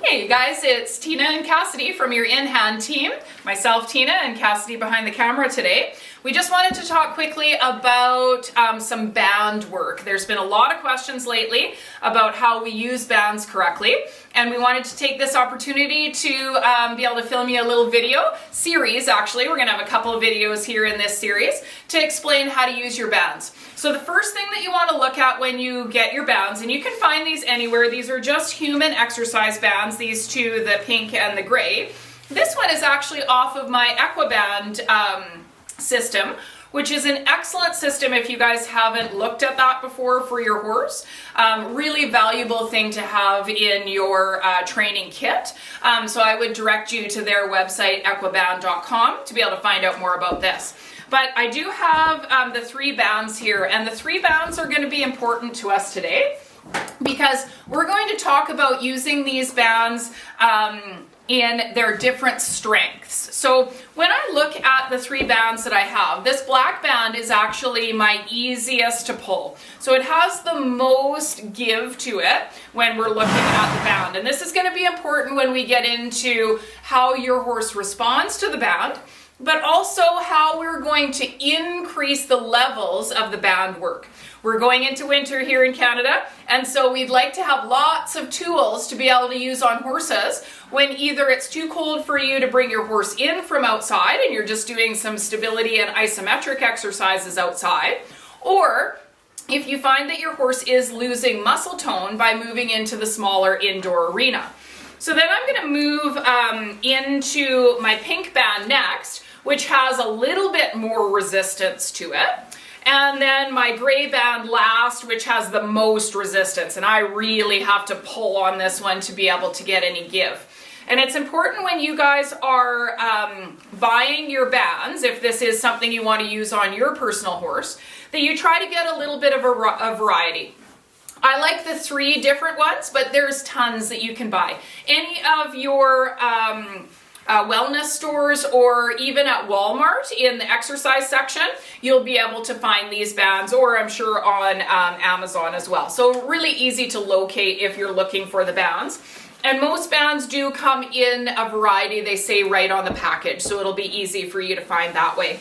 Hey you guys, it's Tina and Cassidy from your In-Hand team. Myself, Tina, and Cassidy behind the camera today. We just wanted to talk quickly about some band work. There's been a lot of questions lately about how we use bands correctly, and we wanted to take this opportunity to be able to film you a little video series. Actually, we're going to have a couple of videos here in this series to explain how to use your bands. So the first thing that you want to look at when you get your bands, and you can find these anywhere, these are just human exercise bands, these two, the pink and the gray. This one is actually off of my Equiband system, which is an excellent system if you guys haven't looked at that before for your horse. Really valuable thing to have in your training kit. So I would direct you to their website, equiband.com, to be able to find out more about this. But I do have the three bands here, and the three bands are going to be important to us today because we're going to talk about using these bands in their different strengths. So when I look at the three bands that I have, this black band is actually my easiest to pull. So it has the most give to it when we're looking at the band. And this is going to be important when we get into how your horse responds to the band, but also how we're going to increase the levels of the band work. We're going into winter here in Canada, and so we'd like to have lots of tools to be able to use on horses when either it's too cold for you to bring your horse in from outside and you're just doing some stability and isometric exercises outside, or if you find that your horse is losing muscle tone by moving into the smaller indoor arena. So then I'm going to move into my pink band next, which has a little bit more resistance to it. And then my gray band last, which has the most resistance. And I really have to pull on this one to be able to get any give. And it's important when you guys are buying your bands, if this is something you want to use on your personal horse, that you try to get a little bit of a variety. I like the three different ones, but there's tons that you can buy. Any of your wellness stores, or even at Walmart in the exercise section, you'll be able to find these bands, or I'm sure on Amazon as well. So really easy to locate if you're looking for the bands. And most bands do come in a variety, they say right on the package, so it'll be easy for you to find that way.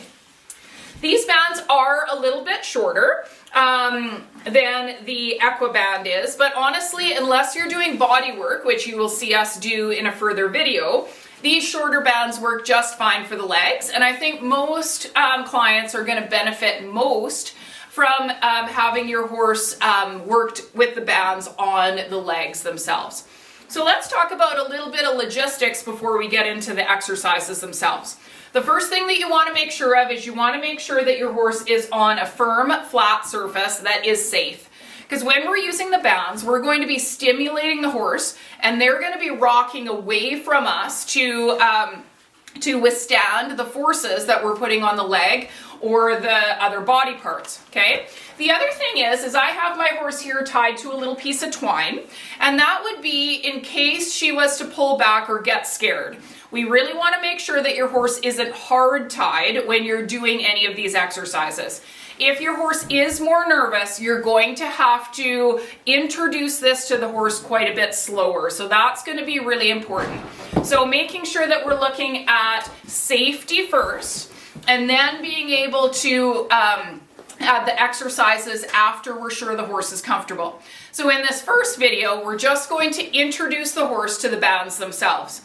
These bands are a little bit shorter than the Equiband is, but honestly, unless you're doing body work, which you will see us do in a further video, these shorter bands work just fine for the legs, and I think most clients are going to benefit most from having your horse worked with the bands on the legs themselves. So let's talk about a little bit of logistics before we get into the exercises themselves. The first thing that you want to make sure of is you want to make sure that your horse is on a firm, flat surface that is safe. Because when we're using the bands, we're going to be stimulating the horse, and they're going to be rocking away from us to withstand the forces that we're putting on the leg or the other body parts, okay? The other thing is I have my horse here tied to a little piece of twine, and that would be in case she was to pull back or get scared. We really want to make sure that your horse isn't hard tied when you're doing any of these exercises. If your horse is more nervous, you're going to have to introduce this to the horse quite a bit slower. So that's going to be really important. So making sure that we're looking at safety first, and then being able to add the exercises after we're sure the horse is comfortable. So in this first video, we're just going to introduce the horse to the bands themselves.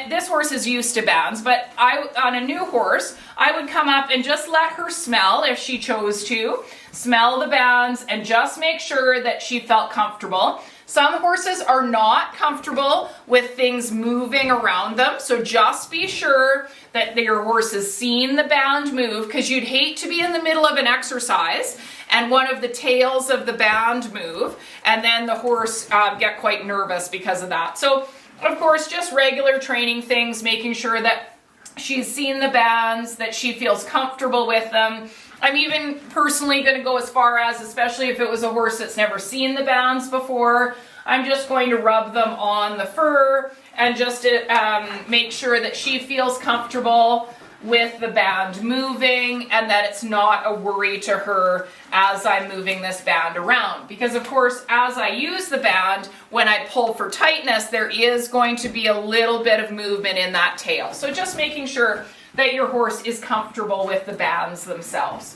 This horse is used to bands, but on a new horse, I would come up and just let her smell, if she chose to, smell the bands and just make sure that she felt comfortable. Some horses are not comfortable with things moving around them, so just be sure that your horse has seen the band move, because you'd hate to be in the middle of an exercise and one of the tails of the band move, and then the horse get quite nervous because of that. So of course, just regular training things, making sure that she's seen the bands, that she feels comfortable with them. I'm even personally going to go as far as, especially if it was a horse that's never seen the bands before, I'm just going to rub them on the fur and just to make sure that she feels comfortable with the band moving, and that it's not a worry to her as I'm moving this band around. Because of course, as I use the band, when I pull for tightness, there is going to be a little bit of movement in that tail. So just making sure that your horse is comfortable with the bands themselves.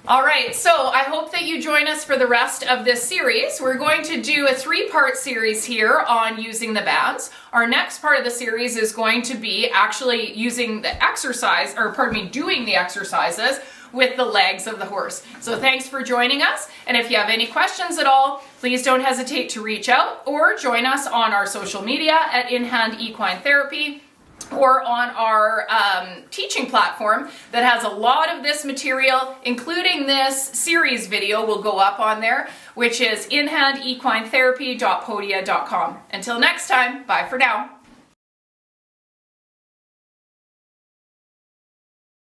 All right, so I hope that you join us for the rest of this series. We're going to do a 3-part series here on using the bands. Our next part of the series is going to be actually using the exercise, or pardon me, doing the exercises with the legs of the horse. So thanks for joining us. And if you have any questions at all, please don't hesitate to reach out or join us on our social media at Inhand Equine Therapy, or on our teaching platform that has a lot of this material, including this series video will go up on there, which is inhandequinetherapy.podia.com. Until next time, bye for now.